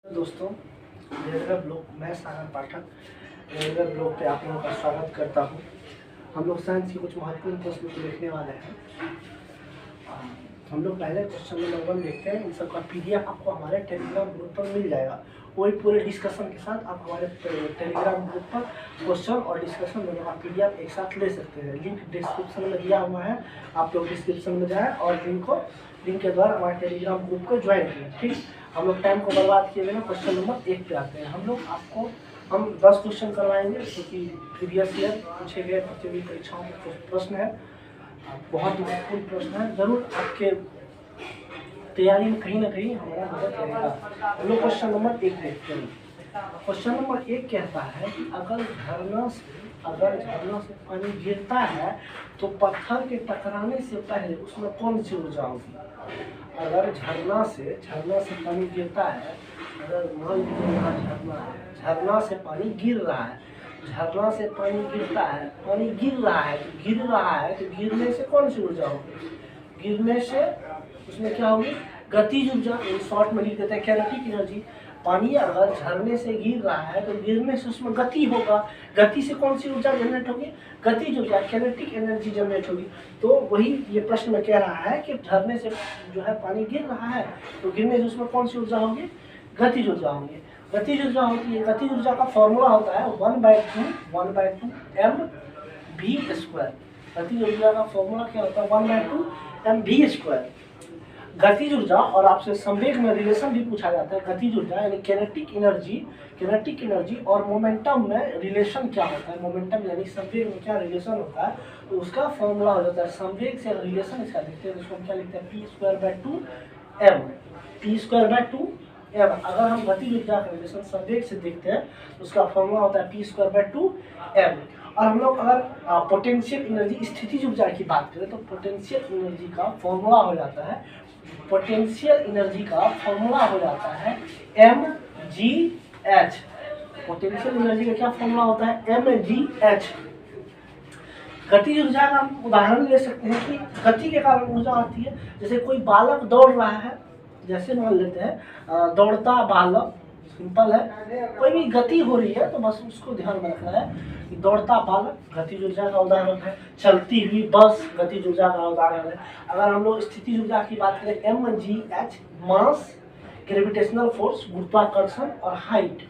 दोस्तों, regular blog मैं सागर पाठक regular blog पे आप लोगों का स्वागत करता हूँ। हम लोग साइंस के कुछ महत्वपूर्ण प्रश्न को देखने वाले हैं। हम लोग पहले क्वेश्चन नंबर 1 देखते हैं। इन सब का पीडीएफ आपको हमारे टेलीग्राम ग्रुप पर मिल जाएगा। वही पूरे डिस्कशन के साथ आप हमारे टेलीग्राम ग्रुप पर क्वेश्चन और डिस्कशन दोनों का पीडीएफ एक साथ ले सकते हैं। लिंक डिस्क्रिप्शन में दिया हुआ है, आप लोग डिस्क्रिप्शन में जाएँ और लिंक के द्वारा हमारे टेलीग्राम ग्रुप को ज्वाइन करें। ठीक, हम लोग टाइम को बर्बाद किए बिना क्वेश्चन नंबर 1 पे आते हैं। हम 10 क्वेश्चन करवाएंगे क्योंकि प्रीवियस ईयर पूछे गए प्रतियोगी परीक्षाओं के प्रश्न है, बहुत महत्वपूर्ण प्रश्न है। जरूर आपके तैयारी में कहीं ना कहीं हमारा मदद करेगा। हम लोग क्वेश्चन नंबर 1 देखते हैं। क्वेश्चन नंबर 1 कहता है कि अगर झरना से पानी गिरता है तो पत्थर के टकराने से पहले उसमें कौन सी ऊर्जा होगी। अगर झरना से पानी गिरता है, अगर मान लीजिए यहाँ झरना से पानी गिर रहा है, झरना से पानी गिरता है, पानी गिर रहा है तो गिरने से कौन सी ऊर्जा होगी। गिरने से उसमें क्या होगी, गतिज ऊर्जा। शॉर्ट में लिख देते हैं काइनेटिक एनर्जी। पानी अगर झरने से गिर रहा है तो गिरने से उसमें गति होगा। गति से कौन सी ऊर्जा जनरेट होगी, गतिज ऊर्जा, काइनेटिक एनर्जी जनरेट होगी। तो वही ये प्रश्न में कह रहा है कि झरने से जो है पानी गिर रहा है तो गिरने से उसमें कौन सी ऊर्जा होगी, गतिज ऊर्जा होगी। गतिज ऊर्जा होती है, गतिज ऊर्जा का फॉर्मूला होता है 1/2 mv²। गतिज ऊर्जा का फॉर्मूला क्या होता है, 1/2 mv²। गतिज ऊर्जा और आपसे संवेग में रिलेशन भी पूछा जाता है। गतिज ऊर्जा यानी काइनेटिक एनर्जी और मोमेंटम में रिलेशन क्या होता है। मोमेंटम यानी संवेग में क्या रिलेशन होता है, तो उसका फॉर्मूला हो जाता है संवेग से रिलेशन। इसका लिखते हैं, इसको हम क्या लिखते हैं, p²/2m। अगर हम गतिज ऊर्जा का रिलेशन संवेग से देखते हैं तो उसका फॉर्मूला होता है p²/2m। और हम लोग अगर पोटेंशियल एनर्जी स्थितिज ऊर्जा की बात करें तो पोटेंशियल एनर्जी का फॉर्मूला हो जाता है mgh। पोटेंशियल एनर्जी का क्या फॉर्मूला होता है, mgh। गतिज ऊर्जा का हम उदाहरण ले सकते हैं कि गति के कारण ऊर्जा आती है। जैसे कोई बालक दौड़ रहा है, जैसे मान लेते हैं दौड़ता बालक, सिंपल है, कोई भी गति हो रही है तो बस उसको ध्यान में रखना है कि दौड़ता बालक गतिज ऊर्जा का उदाहरण है। चलती हुई बस गतिज ऊर्जा का उदाहरण है। अगर हम लोग स्थितिज ऊर्जा की बात करें, mgh मास, ग्रेविटेशनल फोर्स गुरुत्वाकर्षण और हाइट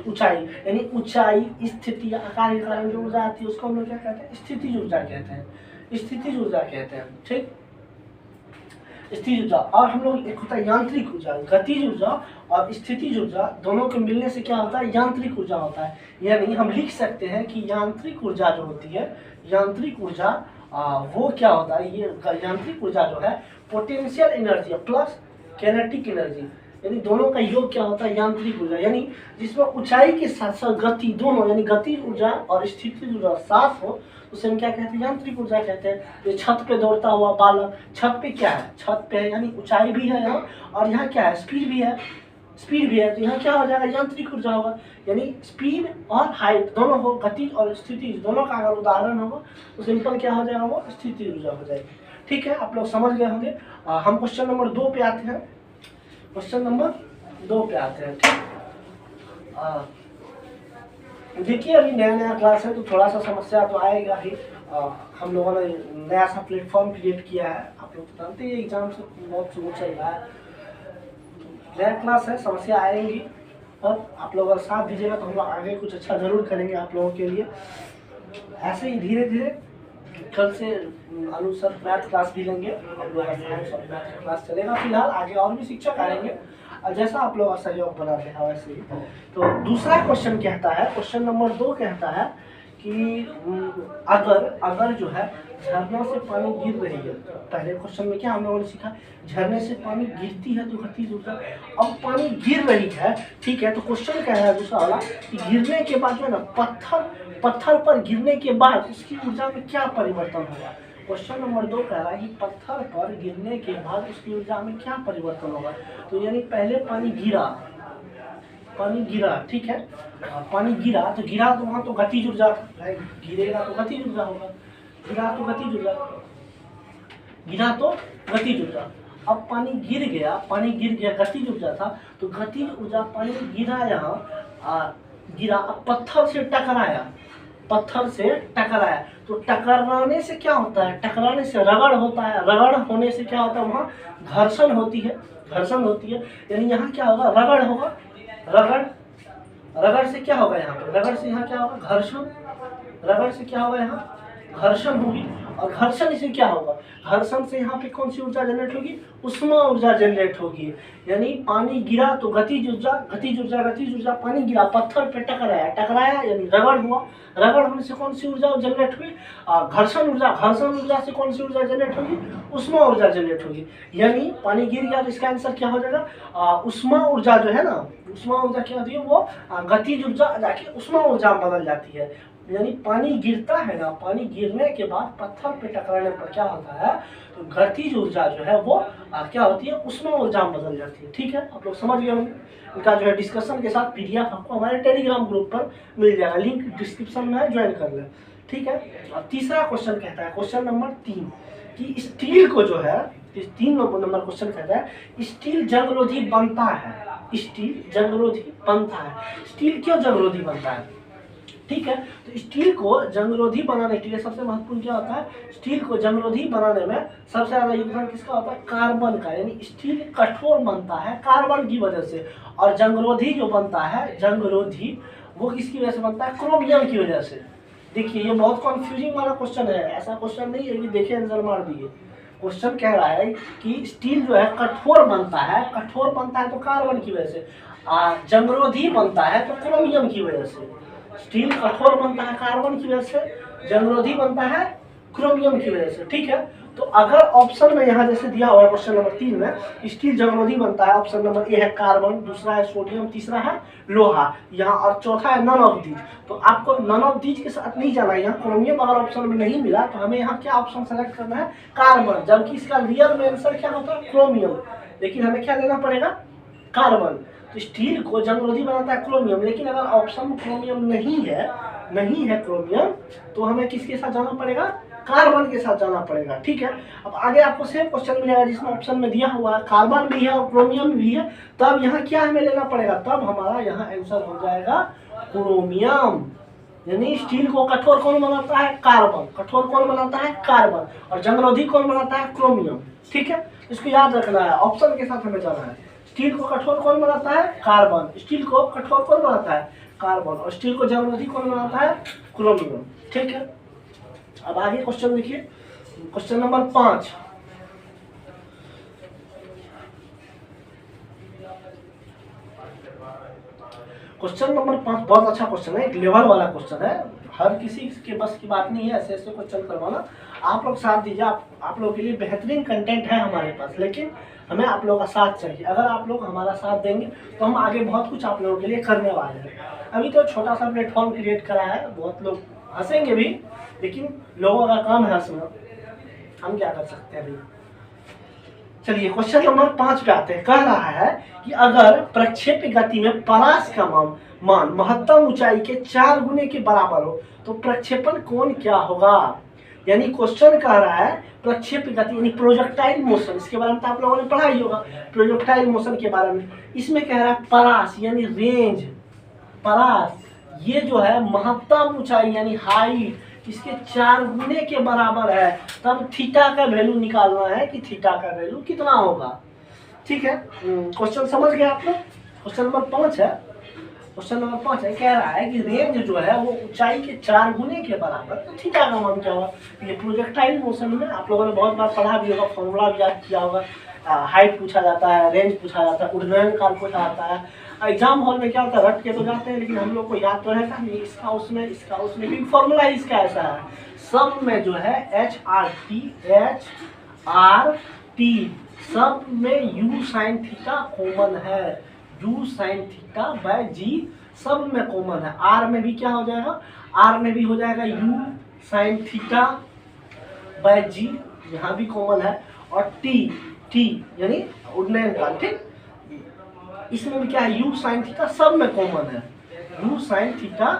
ऊंचाई, यानी ऊंचाई, स्थिति, आकार के कारण जो ऊर्जा आती है उसको हम लोग क्या कहते हैं, स्थितिज ऊर्जा कहते हैं। ठीक, स्थितिज ऊर्जा। और हम लोग एक होता है यांत्रिक ऊर्जा। गतिज ऊर्जा और स्थितिज ऊर्जा दोनों के मिलने से क्या होता है, यांत्रिक ऊर्जा होता है। यानी हम लिख सकते हैं कि यांत्रिक ऊर्जा जो होती है, यांत्रिक ऊर्जा वो क्या होता है, ये यांत्रिक ऊर्जा जो है potential energy plus kinetic energy, यानी दोनों का योग क्या होता है, यांत्रिक ऊर्जा। यानी जिसमें ऊंचाई के साथ साथ गति दोनों, यानी गतिज ऊर्जा और स्थितिज ऊर्जा साथ हो, उसे हम क्या कहते हैं, यांत्रिक ऊर्जा कहते हैं। ये छत पे दौड़ता हुआ बालक, छत पे क्या है, छत पे है यानी ऊंचाई भी है यहाँ, और यहाँ क्या है, स्पीड भी है, तो यहाँ क्या हो जाएगा, यांत्रिक ऊर्जा होगा। यानी स्पीड और हाइट दोनों हो, गतिज और स्थितिज दोनों का अगर उदाहरण होगा तो सिंपल क्या हो जाएगा, वो स्थितिज ऊर्जा हो जाएगी। ठीक है, आप लोग समझ गए होंगे। हम क्वेश्चन नंबर 2 पे आते हैं। ठीक, देखिए अभी नया क्लास है तो थोड़ा सा समस्या तो आएगा ही। हम लोगों ने नया सा प्लेटफॉर्म क्रिएट किया है, आप लोग जानते हैं एग्जाम से बहुत शुरू चल रहा है, नया क्लास है, समस्या आएंगी। और आप लोग अगर साथ दीजिएगा तो हम लोग आगे कुछ अच्छा जरूर करेंगे आप लोगों के लिए। ऐसे ही धीरे धीरे कल से अनुसार मैथ क्लास भी लेंगे, हम लोग साइंस और मैथ क्लास चलेगा। फिलहाल आगे और भी शिक्षक आएंगे और जैसा आप लोग सहयोग बना रहे हैं वैसे ही। तो दूसरा क्वेश्चन कहता है, क्वेश्चन नंबर 2 कहता है कि अगर जो है झरना से पानी गिर रही है, पहले क्वेश्चन में क्या हम लोगों ने सीखा, झरने से पानी गिरती है तो गतिज ऊर्जा। अब पानी गिर रही है, ठीक है, तो क्वेश्चन क्या है दूसरा वाला कि गिरने के बाद जो है ना, पत्थर पर गिरने के बाद उसकी ऊर्जा में क्या परिवर्तन होगा। क्वेश्चन नंबर 2 कह रहा है कि पत्थर पर गिरने के बाद उसकी ऊर्जा में क्या परिवर्तन होगा। तो यानी पहले पानी गिरा, ठीक है, पानी गिरा तो वहाँ तो गतिज ऊर्जा, गिरेगा तो गतिज ऊर्जा होगा, गिरा तो गतिज ऊर्जा। अब पानी गिर गया, गतिज ऊर्जा था, तो गतिज ऊर्जा पानी गिरा यहाँ गिरा, अब पत्थर से टकराया, तो टकराने से क्या होता है, टकराने से रगड़ होता है, रगड़ होने से क्या होता है, वहाँ घर्षण होती है, यानी यहाँ क्या होगा, रगड़ होगा, रगड़ से क्या होगा, यहाँ पर रगड़ से यहाँ क्या होगा, घर्षण, रगड़ से क्या होगा, यहाँ घर्षण होगी, और घर्षण से क्या होगा, घर्षण से यहाँ पे कौन सी ऊर्जा जनरेट होगी, उष्मा ऊर्जा जनरेट होगी। यानी पानी गिरा तो गतिज ऊर्जा, पानी गिरा पत्थर पे टकराया यानी रगड़ हुआ, रगड़ होने से कौन सी ऊर्जा जनरेट हुई, घर्षण ऊर्जा से कौन सी ऊर्जा जनरेट होगी, उष्मा ऊर्जा जनरेट होगी। यानी पानी गिर गया तो इसका आंसर क्या हो जाएगा, उष्मा ऊर्जा जो है ना, उष्मा ऊर्जा क्या होती है, वो गतिज ऊर्जा जाके उष्मा ऊर्जा बदल जाती है। यानी पानी गिरता है ना, पानी गिरने के बाद पत्थर पे टकराने पर क्या होता है, तो गतिज ऊर्जा जो है वो क्या होती है, उष्मा ऊर्जा में बदल जाती है। ठीक है, आप लोग समझ गए होंगे। इनका जो है डिस्कशन के साथ पीडीएफ आपको हमारे टेलीग्राम ग्रुप पर मिल जाएगा, लिंक डिस्क्रिप्शन में है, ज्वाइन कर लें। ठीक है, अब तीसरा क्वेश्चन कहता है, क्वेश्चन नंबर 3 कि स्टील को जो है, 3 नंबर क्वेश्चन कहता है स्टील जंगरोधी बनता है, स्टील जंगरोधी बनता है। स्टील क्यों जंगरोधी बनता है, ठीक है, तो स्टील को जंगरोधी बनाने के लिए सबसे महत्वपूर्ण क्या होता है, स्टील को जंगरोधी बनाने में सबसे ज्यादा योगदान किसका होता है, कार्बन का। यानी स्टील कठोर बनता है कार्बन की वजह से, और जंगरोधी जो बनता है, जंगरोधी वो किसकी वजह से बनता है, क्रोमियम की वजह से। देखिए ये बहुत कंफ्यूजिंग वाला क्वेश्चन है, ऐसा क्वेश्चन नहीं है कि देखिए आंसर मार दिए। क्वेश्चन कह रहा है कि स्टील जो है कठोर बनता है तो कार्बन की वजह से, जंगरोधी बनता है तो क्रोमियम की वजह से। स्टील कठोर बनता है कार्बन की वजह से, जंगरोधी बनता है क्रोमियम की वजह से। ठीक है, तो अगर ऑप्शन में यहाँ जैसे दिया हुआ है क्वेश्चन नंबर 3 में स्टील जंगरोधी बनता है, ऑप्शन नंबर ए है कार्बन, दूसरा है सोडियम, तीसरा है लोहा, यहाँ और चौथा है नन ऑफ दीज। तो आपको नन ऑफ दीज के साथ नहीं जाना है, यहाँ क्रोमियम अगर ऑप्शन में नहीं मिला तो हमें यहाँ क्या ऑप्शन सेलेक्ट करना है, कार्बन, जबकि इसका रियल में आंसर क्या होता है, क्रोमियम। लेकिन हमें क्या लेना पड़ेगा, कार्बन। तो स्टील को जंगरोधी बनाता है क्रोमियम, लेकिन अगर ऑप्शन में क्रोमियम नहीं है क्रोमियम, तो हमें किसके साथ जाना पड़ेगा, कार्बन के साथ जाना पड़ेगा। ठीक है, अब आगे आपको सेम क्वेश्चन मिलेगा जिसमें ऑप्शन में दिया हुआ है कार्बन भी है और क्रोमियम भी है, तब यहाँ क्या हमें लेना पड़ेगा, तब हमारा यहाँ आंसर हो जाएगा क्रोमियम। यानी स्टील को कठोर कौन बनाता है, कार्बन, कठोर कौन बनाता है, कार्बन, और जंगरोधी कौन बनाता है, क्रोमियम। ठीक है, इसको याद रखना है, ऑप्शन के साथ हमें जाना है। स्टील को कठोर कौन बनाता है, कार्बन, स्टील को कठोर कौन बनाता है, कार्बन, और स्टील को जंगरोधी कौन बनाता है, क्रोमियम। ठीक है, अब आगे क्वेश्चन देखिए, क्वेश्चन नंबर 5। क्वेश्चन नंबर 5 बहुत अच्छा क्वेश्चन है, एक लेवल वाला क्वेश्चन है, हर किसी के बस की बात नहीं है ऐसे ऐसे क्वेश्चन करवाना। आप लोग साथ दीजिए, आप लोगों के लिए बेहतरीन कंटेंट है हमारे पास, लेकिन हमें आप लोगों का साथ चाहिए। अगर आप लोग हमारा साथ देंगे तो हम आगे बहुत कुछ आप लोगों के लिए करने वाले हैं। अभी तो छोटा सा प्लेटफॉर्म क्रिएट करा है, बहुत लोग हंसेंगे भी, लेकिन लोगों का काम है हंसना, हम क्या कर सकते हैं अभी। चलिए क्वेश्चन नंबर 5 पे आते हैं। कह रहा है कि अगर प्रक्षेप गति में परास का मान महत्तम ऊंचाई के 4 गुने के बराबर हो तो प्रक्षेपण कोण क्या होगा। यानी क्वेश्चन कह रहा है प्रक्षेप गति यानी प्रोजेक्टाइल मोशन, इसके बारे में तो आप लोगों ने पढ़ा ही होगा, प्रोजेक्टाइल मोशन के बारे में। इसमें कह रहा है परास यानी रेंज, परास ये जो है महत्तम ऊंचाई यानी हाइट इसके 4 गुने के बराबर है, तब थीटा का वैल्यू निकालना है कि थीटा का वैल्यू कितना होगा। ठीक है, क्वेश्चन समझ गए आप लोग। क्वेश्चन नंबर 5 है, क्वेश्चन नंबर 5 है, कह रहा है कि रेंज जो है वो ऊंचाई के 4 गुने के बराबर, तो थीटा का मान क्या होगा। ये प्रोजेक्टाइल मोशन में आप लोगों ने बहुत बार पढ़ा भी होगा, फॉर्मूला भी याद किया होगा। हाइट पूछा जाता है, रेंज पूछा जाता है, उड्डयन काल पूछा जाता है। एग्जाम हॉल में क्या होता है, रट के तो जाते हैं, लेकिन हम लोग को याद तो रहता नहीं, इसका उसमें भी फॉर्मूला इसका ऐसा है, सब में जो है HRT सब में u sin थीटा कॉमन है, u sin theta by g सब में कॉमन है। r में भी क्या हो जाएगा, r में भी हो जाएगा u sin theta by g, यहाँ भी कॉमन है, और t यानी उड्डयन काल। ठीक, इसमें भी क्या है, u sin थीटा सब में कॉमन है, u sin theta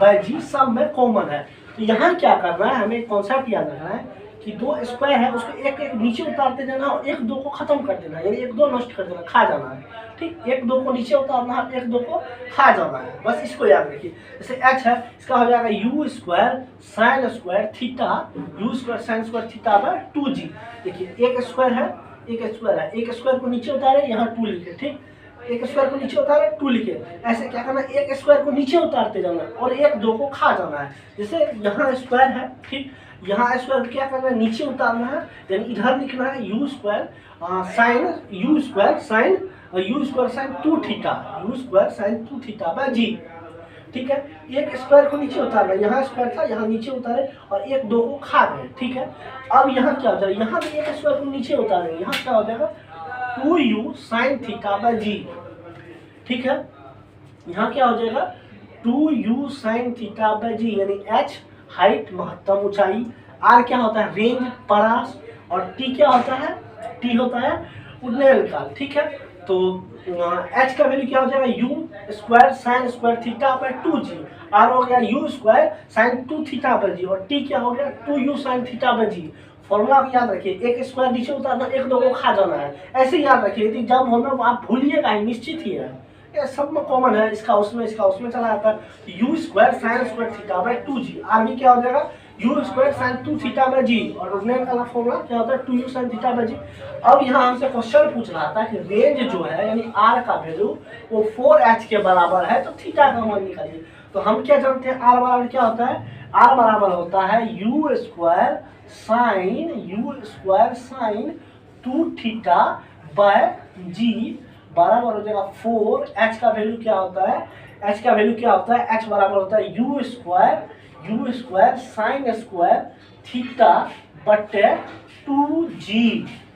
by g सब में कॉमन है। तो यहाँ क्या करना है, हमें कॉन्सेप्ट याद रखना है कि कि दो स्क्वायर है उसको एक एक नीचे उतारते जाना और एक दो को खत्म कर देना, यानी एक दो नष्ट कर देना, खा जाना है। ठीक, एक दो को नीचे उतारना है, एक दो को खा जाना है, बस इसको याद रखिए। जैसे एच है, इसका हो जाएगा u square sine square theta, u square sine square theta by 2g। देखिए एक स्क्वायर है, एक स्क्वायर है, एक स्क्वायर को नीचे उतारे, यहाँ 2 लिखे। ठीक, एक स्क्वायर को नीचे उतारे 2 लिखे। ऐसे क्या करना, एक स्क्वायर को नीचे उतारते जाना और एक दो को खा जाना है। जैसे यहाँ स्क्वायर है, ठीक, यहाँ स्क्वायर क्या करना है, नीचे उतारना है, यानी इधर लिखना है u square sine u square sine 2 theta, u square sine 2 theta by g. ठीक है, एक स्क्वायर को नीचे उतारना, यहाँ स्क्वायर था, यहाँ नीचे उतारे और एक दो को खा गए। ठीक है, अब यहाँ क्या हो जाएगा, यहाँ भी एक स्क्वायर को नीचे उतारेंगे, यहाँ क्या हो जाएगा 2u sine theta by g. ठीक है, यहाँ क्या हो जाएगा 2u साइन थीटा बाय जी, यानी h हाइट महत्तम ऊंचाई, r क्या होता है रेंज परास, और t क्या होता है, t होता है उड्डयन काल। ठीक है, तो h का वैल्यू क्या हो जाएगा u square sine square theta by 2g, r हो गया u square sine 2 theta bye g, और t क्या हो गया 2u sine theta by g। Formula याद रखिए, एक स्क्वायर नीचे उतारना, एक दो को खा जाना है, ऐसे ही याद रखिए। यदि जब होना आप भूलिएगा ही, निश्चित ही है, ये सब में कॉमन है, इसका उसमें चला जाता है। U square sine square theta by 2g, r भी क्या हो जाएगा u square sine 2 theta by g, और उन्हें का फॉर्मूला क्या होता है 2u sine theta by g. अब यहाँ हमसे क्वेश्चन पूछ रहा था कि रेंज जो है यानी r का वैल्यू वो 4h के बराबर है, तो थीटा का मान निकालिए। तो हम क्या जानते हैं, r बराबर क्या होता है, r बराबर होता है u square sine 2 theta by g बराबर हो जाएगा 4। h का वैल्यू क्या होता है, h का वैल्यू क्या होता है, h बराबर होता है u square sine square theta बटे 2g।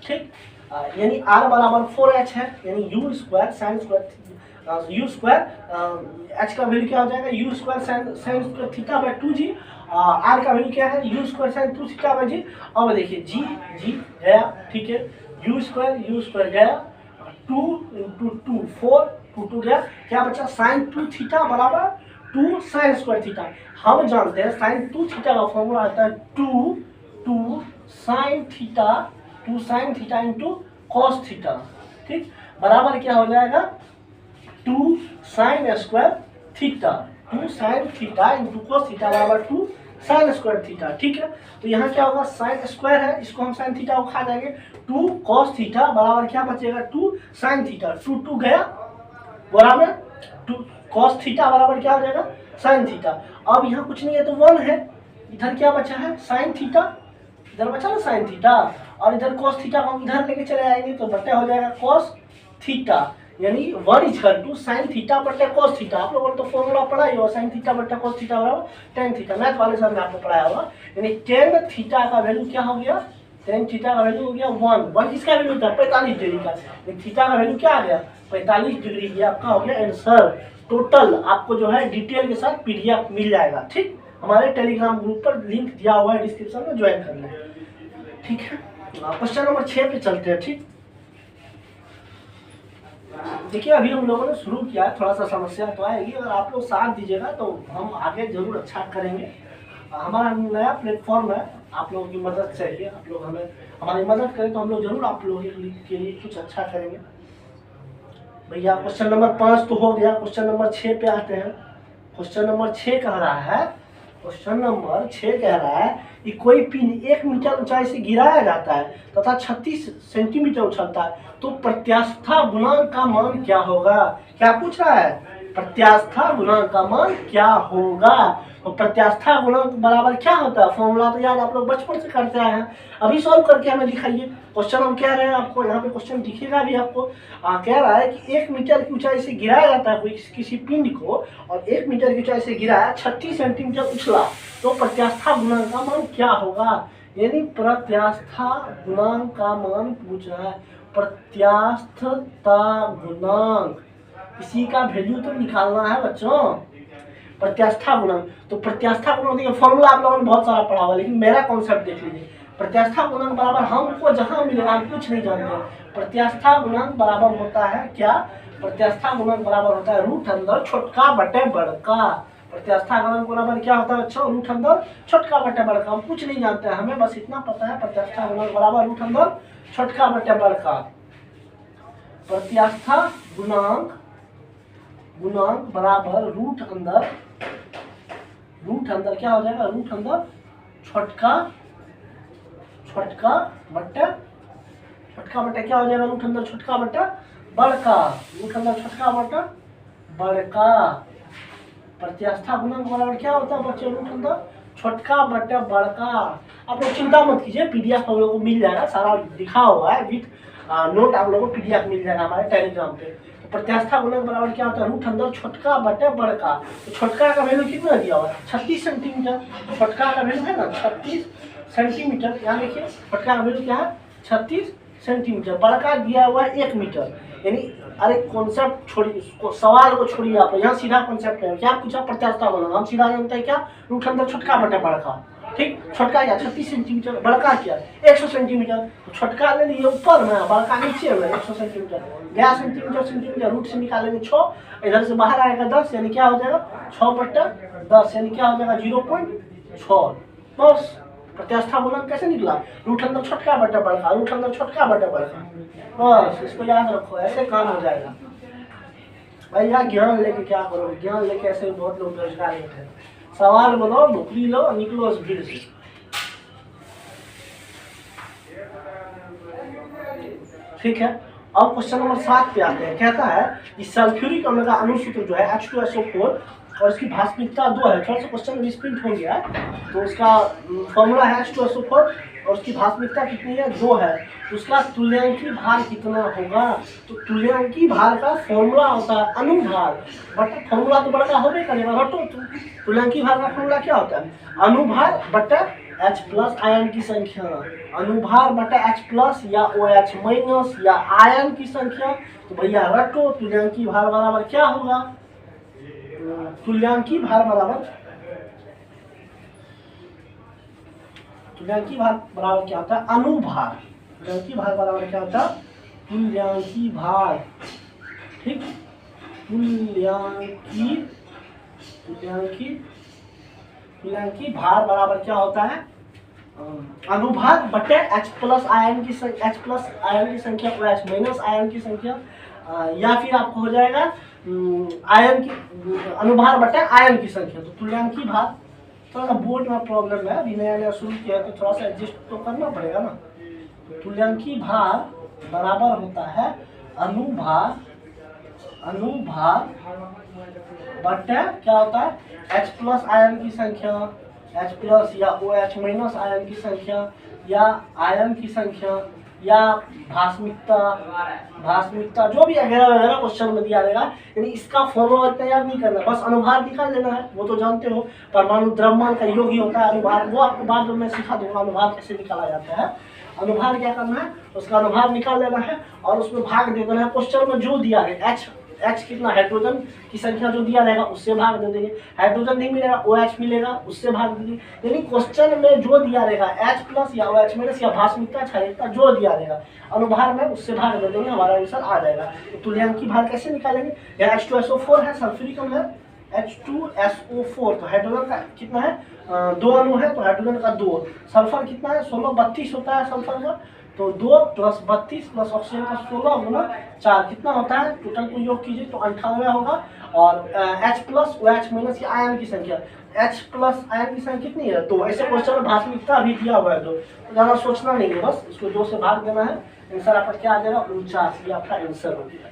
ठीक, यानी r बराबर 4h है, यानी u square sine square u square h का वैल्यू क्या हो जाएगा u square sine square theta by 2g, r का वैल्यू क्या है u square sine 2 theta by g. अब देखिए जी गया, ठीक है, यू स्क्वायर गया, 2 × 2 4, 2 गया, क्या बचा साइन 2 थीटा बराबर 2 साइन स्क्वायर थीटा। हम जानते हैं साइन 2 थीटा का फॉर्मूला आता है 2 sine theta into cos theta. ठीक, बराबर क्या हो जाएगा 2 sign square theta, 2 sine theta into cos theta बराबर 2 साइन स्क्वायर थीटा। ठीक है, तो यहाँ क्या होगा साइन स्क्वायर है, इसको हम साइन थीटा को खा जाएंगे, 2 कॉस थीटा बराबर क्या बचेगा 2 साइन थीटा, 2 गया बराबर 2 कॉस थीटा बराबर क्या हो जाएगा साइन थीटा। अब यहाँ कुछ नहीं है तो 1 है, इधर क्या बचा है साइन थीटा, इधर बचा ना साइन थीटा, और इधर कॉस थीटा हम इधर लेके चले आएंगे तो बटे हो जाएगा कॉस थीटा, यानी 1 साइन थीटा बटे कॉस थीटा। आप लोगों ने तो फॉर्मूला पढ़ा ही होगा, साइन थीटा बटे कॉस थीटा बराबर टेन थीटा, मैथ वाले सर ने आपको पढ़ाया होगा। यानी टेन थीटा का वैल्यू क्या हो गया, टेन थीटा का वैल्यू हो गया 1 इसका वैल्यू था 45 डिग्री का, थीटा का वैल्यू क्या आ गया 45 डिग्री, ये आपका हो गया आंसर। टोटल आपको जो है डिटेल के साथ पीडीएफ मिल जाएगा। ठीक, हमारे टेलीग्राम ग्रुप पर लिंक दिया हुआ है, डिस्क्रिप्शन में ज्वाइन कर लें। ठीक है, क्वेश्चन नंबर 6 पे चलते हैं। ठीक, देखिए अभी हम लोगों ने शुरू किया है, थोड़ा सा समस्या तो आएगी, अगर आप लोग साथ दीजिएगा तो हम आगे जरूर अच्छा करेंगे। हमारा नया प्लेटफॉर्म है, आप लोगों की मदद चाहिए, आप लोग हमारी मदद करें तो हम लोग जरूर आप लोगों के लिए कुछ अच्छा करेंगे। भैया क्वेश्चन नंबर 5 तो हो गया, क्वेश्चन नंबर 6 पे आते हैं। क्वेश्चन नंबर 6 कह रहा है, क्वेश्चन नंबर 6 कह रहा है कि कोई पिन 1 मीटर ऊंचाई से गिराया जाता है तथा 36 सेंटीमीटर उछलता है, तो प्रत्यास्था गुणांक का मान क्या होगा। क्या पूछ रहा है, प्रत्यास्था गुणांक का मान क्या होगा। तो प्रत्यास्था गुणांक बराबर क्या होता है, फॉर्मूला तो याद आप लोग बचपन से करते आए हैं, अभी सॉल्व करके हमें दिखाइए। क्वेश्चन हम कह रहे हैं आपको, यहाँ पे क्वेश्चन दिखेगा भी आपको, कह रहा है कि 1 मीटर की ऊंचाई से गिराया जाता है कोई किसी पिंड को, और 1 मीटर की ऊंचाई से गिराया 36 सेंटीमीटर उछला, तो प्रत्यास्था गुणांक का मान क्या होगा। यानी प्रत्यास्था गुणांक का मान पूछ रहा है, प्रत्यास्थता गुणांक, इसी का वैल्यू तो निकालना है बच्चों, प्रत्यास्था गुणांक। तो प्रत्यास्था गुणांक देखिए फॉर्मूला आप लोगों ने बहुत सारा पढ़ा हुआ, लेकिन मेरा कॉन्सेप्ट देख लीजिए। प्रत्यास्था गुणांक बराबर हमको जहां मिलेगा हम कुछ नहीं जानते, प्रत्यास्था गुणांक बराबर होता है क्या, प्रत्यास्था गुणांक बराबर होता है रूट अंदर छोटका बटे बड़का। प्रत्यास्था गुणांक बराबर क्या होता है बच्चों, रूट अंदर छोटका बटे बड़का। हम कुछ नहीं जानते हैं, हमें बस इतना पता है प्रत्यास्था गुणांक बराबर रूट अंदर छोटका बटे बड़का। प्रत्यास्था गुणांक बराबर रूट अंदर क्या हो जाएगा, रूट अंदर छोटका बटे क्या हो जाएगा, रूट अंदर छोटका बटे बड़का, रूट अंदर छोटका बटे बड़का। प्रत्यास्था गुणांक बराबर क्या होता है बच्चों, रूट अंदर छोटका बटे बड़का। आप लोग चिंता मत कीजिए, पीडीएफ हम लोगों को मिल जाएगा, सारा लिखा हुआ है विथ नोट, आप लोगों को पीडीएफ मिल जाएगा हमारे टेलीग्राम पे। तो प्रत्यास्था गुणांक बराबर क्या होता है, रूट अंदर छोटका बटे बड़का। तो छोटका का वैल्यू कितना दिया हुआ है, 36 सेंटीमीटर। छोटका का वैल्यू है ना 36 सेंटीमीटर, यहाँ देखिए छोटका का वैल्यू क्या है 36 सेंटीमीटर, बड़का दिया हुआ है 1 मीटर। यानी अरे कॉन्सेप्ट छोड़िए, सवाल को छोड़िए, आप यहाँ सीधा कॉन्सेप्ट है। क्या पूछा, प्रत्यास्था गुणांक, हम सीधा जानते हैं क्या, रूट अंदर छोटका बटे बड़का। ठीक, छोटका क्या 36 सेंटीमीटर, बड़का क्या 100 सेंटीमीटर। तो छोटका ले लिए ऊपर में, बड़का नीचे में 100 सेंटीमीटर। गया सेंटीमीटर रूट से निकालेंगे 6, इधर से बाहर आएगा 10, यानी क्या हो जाएगा 6 बटे 10, यानी क्या हो जाएगा 0.6। बस प्रत्यास्था गुणांक कैसे निकला, रूट अंदर छोटका बटे बड़का, रूट अंदर छोटका बटे बड़का। बस इसको याद रखो, ऐसे काम हो जाएगा। भैया ज्ञान लेके क्या करोगे, ज्ञान लेके ऐसे बहुत लोग बेरोजगार होते हैं। सवाल बनाओ, नौकरी लो, निकलो उस भीड़ से। ठीक है, अब क्वेश्चन नंबर 7 पे आते हैं। कहता है कि सल्फ्यूरिक अम्ल का अणुसूत्र जो है H2SO4 और इसकी भास्मिकता 2 है। थोड़ा सा क्वेश्चन रिस्प्रिंट हो गया है, तो उसका फॉर्मूला है H2SO4 और उसकी भास्मिकता कितनी है 2 है। तो उसका तुल्यांकी भार कितना होगा, तो तुल्यांकी भार का फॉर्मूला होता है अनुभार, बट फॉर्मूला तो बड़का होने करेगा रटो। तुल्यांकी भार का फॉर्मूला क्या होता है, अनुभार बटा H प्लस आयन की संख्या, अनुभार बटा H प्लस या OH माइनस या आयन की संख्या। तो भैया रटो, तुल्यांकी भार बराबर क्या होगा, तुल्यांकी भार बराबर क्या होता है, अनुभार। तुल्यांकी भार बराबर क्या होता है, तुल्यांकी भार। ठीक, तुल्यांकी भार बराबर क्या होता है, अनुभार बटे H प्लस आयन की संख्या OH माइनस आयन की संख्या, या फिर आपको हो जाएगा आयन की अनुभार बटे आयन की संख्या। तो तुल्यांकी भार, थोड़ा सा बोर्ड में प्रॉब्लम है, अभी नया शुरू किया है तो थोड़ा सा एडजस्ट तो करना पड़ेगा ना। तो तुल्यांकी भार बराबर होता है अनुभार बटे क्या होता है H प्लस आयन की संख्या, H प्लस या OH माइनस आयन की संख्या या आयन की संख्या या भास्मिकता जो भी वगैरह क्वेश्चन में दिया रहेगा। यानी इसका फॉर्मूला तैयार नहीं करना, बस अनुभार निकाल लेना है, वो तो जानते हो परमाणु द्रव्यमान का योग ही होता है अनुभार। वो आपको बाद में मैं सिखा दूंगा अनुभार कैसे निकाला जाता है। अनुभार क्या करना है, उसका अनुभार निकाल लेना है और उसमें भाग दे देना है। क्वेश्चन में जो दिया है H कितना, हाइड्रोजन की संख्या जो दिया रहेगा उससे भाग दे देंगे, हाइड्रोजन नहीं मिलेगा OH मिलेगा उससे भाग देंगे। यानी क्वेश्चन में जो दिया रहेगा H प्लस या OH माइनस या भास्मिकता क्षारीयता जो दिया रहेगा अनुभार में उससे भाग दे देंगे, हमारा आंसर आ जाएगा। तो तुल्यांकी भार कैसे निकालेंगे, यहाँ H2SO4 है, सल्फ्यूरिक अम्ल है H2SO4, तो हाइड्रोजन का कितना है 2 अणु है, तो हाइड्रोजन का 2, सल्फर कितना है 16 32 होता है सल्फर का, तो 2 प्लस 32 प्लस ऑक्सीजन का 16 गुना 4 कितना होता है, टोटल को योग कीजिए तो 98 होगा। और H प्लस OH माइनस की आयन की संख्या, H प्लस आयन की संख्या कितनी है 2। ऐसे क्वेश्चन में भास्मिकता भी दिया हुआ है 2, तो ज़्यादा सोचना नहीं है, बस इसको 2 से भाग देना है, आंसर आपका क्या आ जाएगा 49, ये आपका आंसर हो गया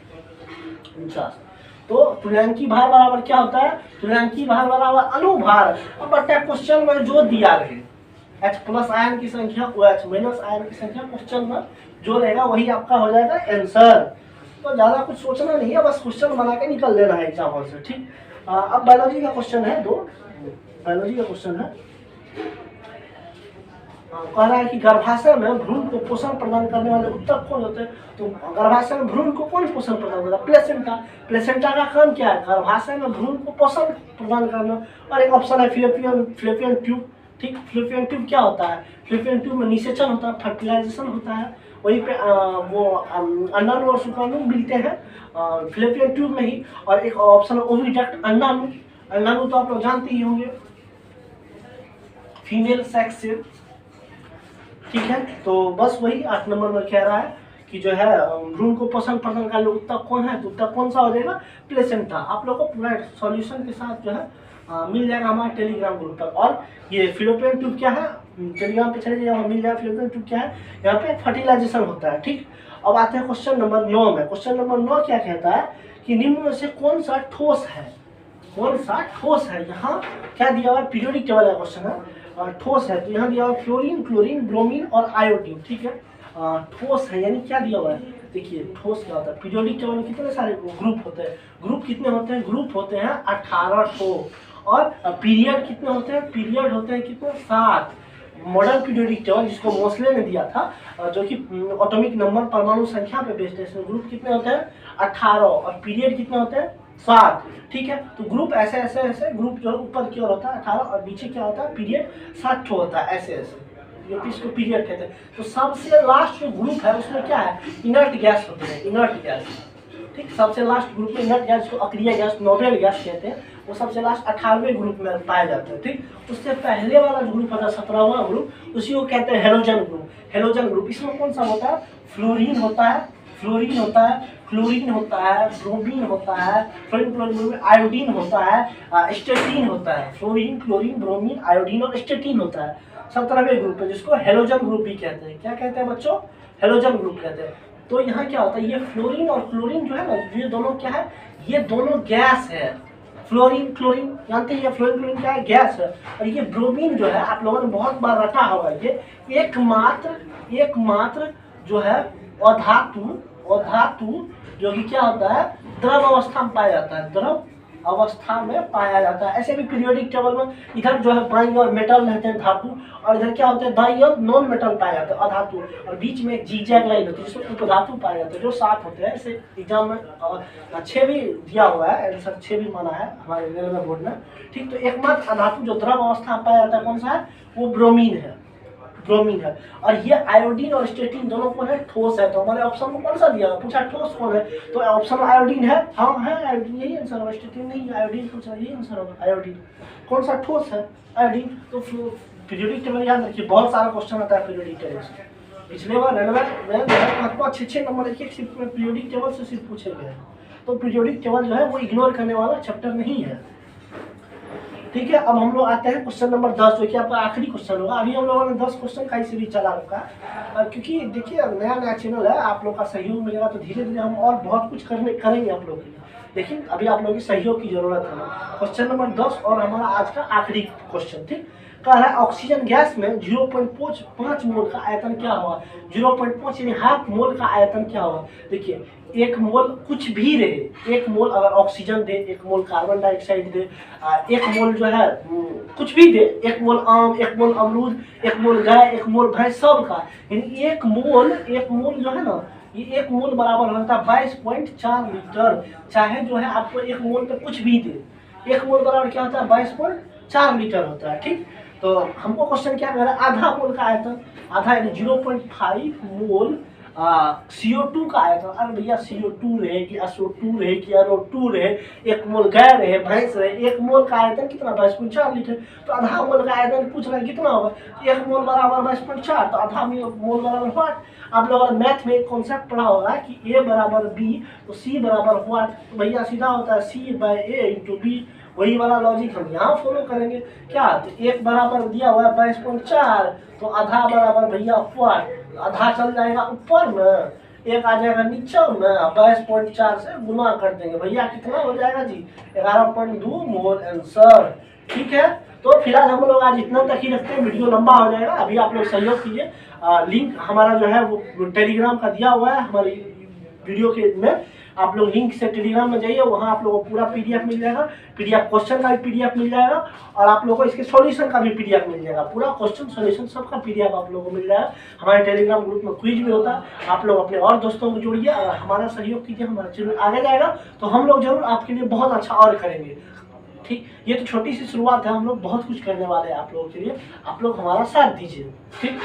49। तो तुल्यांकी भार बराबर क्या होता है, तुल्यांकी भार बराबर अनुभार बटा क्वेश्चन में जो दिया रहे H प्लस आयन की संख्या OH माइनस आयन की संख्या, क्वेश्चन में जो रहेगा वही आपका हो जाएगा आंसर। तो ज़्यादा कुछ सोचना नहीं है, बस क्वेश्चन बना के निकल लेना है एग्जाम हॉल से। ठीक, अब बायोलॉजी का क्वेश्चन है, 2 बायोलॉजी का क्वेश्चन है। कह रहा है कि गर्भाशय में भ्रूण को पोषण प्रदान करने वाले उत्तक कौन होते हैं, तो गर्भाशय में भ्रूण को कौन पोषण प्रदान करता है, प्लेसेंटा। प्लेसेंटा का काम क्या है, गर्भाशय में भ्रूण को पोषण प्रदान करना। और एक ऑप्शन है फिलिपियन ट्यूब। ठीक, फिलिपियन ट्यूब क्या होता है, फिलिपियन ट्यूब में निषेचन होता है, फर्टिलाइजेशन होता है, वहीं पे वो अंडाणु और शुक्राणु मिलते हैं फिलिपियन ट्यूब में ही। और एक ऑप्शन है ओविडक्ट, अंडाणु अंडाणु तो आप लोग जानते ही होंगे, फीमेल सेक्स से, ठीक है। तो बस वही 8 नंबर में कह रहा है कि जो है भ्रूण को पोषण प्रदान करने वाला उत्तक कौन है, तो उत्तक कौन सा हो जाएगा, प्लेसेंटा। आप लोग को पूरा सॉल्यूशन के साथ जो है मिल जाएगा हमारे टेलीग्राम ग्रुप पर। और ये फिलोपियन ट्यूब क्या है, टेलीग्राम पे चले जाइए, मिल जाएगा। फिलोपियन ट्यूब क्या है, यहाँ पे फर्टिलाइजेशन होता है, ठीक। अब आते हैं क्वेश्चन नंबर 9 में। क्वेश्चन नंबर 9 क्या कहता है कि निम्न में से कौन सा ठोस है, कौन सा ठोस है। यहाँ क्या दिया हुआ है, पीरियोडिक टेबल का क्वेश्चन है, ठोस है। तो यहाँ दिया हुआ फ्लोरीन, क्लोरीन, ब्रोमीन और आयोडीन, ठीक है। ठोस है यानी क्या दिया हुआ है, देखिए ठोस क्या होता है। पीरियोडिक टेबल में कितने सारे ग्रुप होते हैं, ग्रुप कितने होते हैं, ग्रुप होते हैं 18 ठो। और पीरियड कितने होते हैं, पीरियड होते हैं कितने, 7। मॉडर्न पीरियोडिक टेबल जिसको मोस्ले ने दिया था, जो कि एटॉमिक नंबर परमाणु संख्या पे बेस्ड है, इसमें ग्रुप कितने होते हैं 18 और पीरियड कितने होते हैं 7, ठीक है। तो ग्रुप ऐसे ऐसे ऐसे ग्रुप जो ऊपर की ओर होता है 18 और नीचे क्या होता है, पीरियड 7 होता है, ऐसे ऐसे, जो इसको पीरियड कहते हैं। तो सबसे लास्ट जो ग्रुप है उसमें क्या है, इनर्ट गैस होते हैं, इनर्ट गैस, ठीक। सबसे लास्ट ग्रुप में इनर्ट गैस, को अक्रिय गैस, नोबेल गैस कहते हैं, वो सबसे लास्ट 18वें ग्रुप में पाया जाता है, ठीक। उससे पहले वाला जो ग्रुप होता है 17वां ग्रुप, उसी को कहते हैं हेलोजन ग्रुप। हेलोजन ग्रुप इसमें कौन सा होता है, फ्लोरीन होता है, फ्लोरीन होता है, क्लोरीन होता है, ब्रोमीन होता है, फ्लोरीन क्लोरीन में आयोडीन होता है, स्टेटीन होता है। फ्लोरीन, क्लोरीन, ब्रोमीन, आयोडीन और स्टेटीन होता है। 17वें ग्रुप है जिसको हेलोजन ग्रुप भी कहते हैं। क्या कहते हैं बच्चों, हेलोजन ग्रुप कहते हैं। तो यहाँ क्या होता है, ये फ्लोरीन और क्लोरीन जो है ना, ये दोनों क्या है, ये दोनों गैस है। फ्लोरीन क्लोरीन जानते हैं, फ्लोरीन क्लोरीन क्या है, गैस है। और ये ब्रोमीन जो है आप लोगों ने बहुत बार रटा होगा, ये एकमात्र जो है अधातु जो कि क्या होता है, द्रव अवस्था में पाया जाता है, द्रव अवस्था में पाया जाता है। ऐसे भी पीरियोडिक टेबल में इधर जो है बाईं ओर मेटल रहते हैं, धातु, और इधर क्या होते हैं, दाईं ओर नॉन मेटल पाया जाता है, अधातु, और बीच में एक जीजैग लाइन होती है जिसमें उपधातु पाया जाता है, जो 7 होते हैं। ऐसे एग्जाम में 6 भी दिया हुआ है, आंसर 6 भी माना है हमारे रेलवे बोर्ड में, ठीक। तो एकमात्र अधातु जो द्रव अवस्था में पाया जाता है कौन सा है, वो ब्रोमीन है, ब्रोमीन है। और ये आयोडीन और स्टेटीन दोनों कौन है, ठोस है। तो हमारे ऑप्शन में कौन सा दिया, पूछा ठोस कौन है, तो ऑप्शन में आयोडीन है, हाँ है आयोडीन, यही आंसर होगा, स्टेटीन नहीं है, आयोडीन पूछा, यही आंसर होगा, आयोडीन। कौन सा ठोस है, आयोडीन। तो पीरियोडिक टेबल याद रखिए, बहुत सारा क्वेश्चन आता है पीरियोडिक टेबल से। पिछले बार रेलवे में 6 नंबर एक सिर्फ पीरियोडिक टेबल से सिर्फ पूछे गए हैं। तो पीरियोडिक टेबल जो है वो इग्नोर करने वाला चैप्टर नहीं है, ठीक है। अब हम लोग आते हैं क्वेश्चन नंबर 10, जो कि आपका आखिरी क्वेश्चन होगा। अभी हम लोगों ने 10 क्वेश्चन का ही सीरीज चला रखा है, क्योंकि देखिए नया नया चैनल है, आप लोग का सहयोग मिलेगा तो धीरे धीरे हम और बहुत कुछ करेंगे आप लोग के लिए, लेकिन अभी आप लोगों की सहयोग की जरूरत है। क्वेश्चन नंबर 10 और हमारा आज का आखिरी क्वेश्चन, ठीक। कह रहा है ऑक्सीजन गैस में 0.5 मोल का आयतन क्या हुआ, 0.5 यानी हाफ मोल का आयतन क्या हुआ। देखिए 1 मोल कुछ भी रहे, 1 मोल अगर ऑक्सीजन दे, 1 मोल कार्बन डाइऑक्साइड दे, 1 मोल जो है कुछ भी दे, 1 मोल आम, 1 मोल अमरूद, 1 मोल गाय, 1 मोल भैंस, सब का, यानी 1 मोल जो है ना, ये 1 मोल बराबर होता है 22.4 लीटर। चाहे जो है आपको 1 मोल पे कुछ भी दे, 1 मोल बराबर क्या होता है, 22.4 लीटर होता है, ठीक। तो हमको क्वेश्चन क्या कर रहा है, आधा मोल का आयतन, आधा यानी 0.5 मोल CO2 का आयतन। अरे भैया CO2 रहे कि SO2 रहे कि NO2 रहे, 1 मोल गाय रहे, भैंस रहे, 1 मोल का आयतन कितना, 22.4 लीटर। तो आधा मोल का आयतन पूछ रहा है कितना होगा, 1 मोल बराबर 22.4, तो आधा मोल बराबर व्हाट। आप लोगों ने मैथ में एक कॉन्सेप्ट पढ़ा होगा कि A बराबर B तो C बराबर व्हाट। तो भैया सीधा होता है C/A × B। वही वाला लॉजिक हम यहाँ फॉलो करेंगे। क्या, तो 1 बराबर दिया हुआ है 22.4, तो आधा बराबर भैया व्हाट, आधा चल जाएगा ऊपर में, 1 आ जाएगा नीचे में, 22.4 से गुना कर देंगे भैया, कितना हो जाएगा जी, 11.2 मोल आंसर, ठीक है। तो फिलहाल हम लोग आज इतना तक ही रखते हैं, वीडियो लंबा हो जाएगा। अभी आप लोग सहयोग कीजिए, लिंक हमारा जो है वो टेलीग्राम का दिया हुआ है हमारी वीडियो के में, आप लोग लिंक से टेलीग्राम में जाइए, वहाँ आप लोगों को पूरा PDF मिल जाएगा, PDF क्वेश्चन का भी PDF मिल जाएगा, और आप लोगों को इसके सॉल्यूशन का भी PDF मिल जाएगा, पूरा क्वेश्चन सॉल्यूशन सबका PDF आप लोगों को मिल जाएगा। हमारे टेलीग्राम ग्रुप में क्विज भी होता है, आप लोग अपने और दोस्तों को जोड़िए, अगर हमारा सहयोग कीजिए, हमारा चैनल आगे जाएगा तो हम लोग जरूर आपके लिए बहुत अच्छा और करेंगे, ठीक। ये तो छोटी सी शुरुआत है, हम लोग बहुत कुछ करने वाले हैं आप लोगों के लिए, आप लोग हमारा साथ दीजिए, ठीक।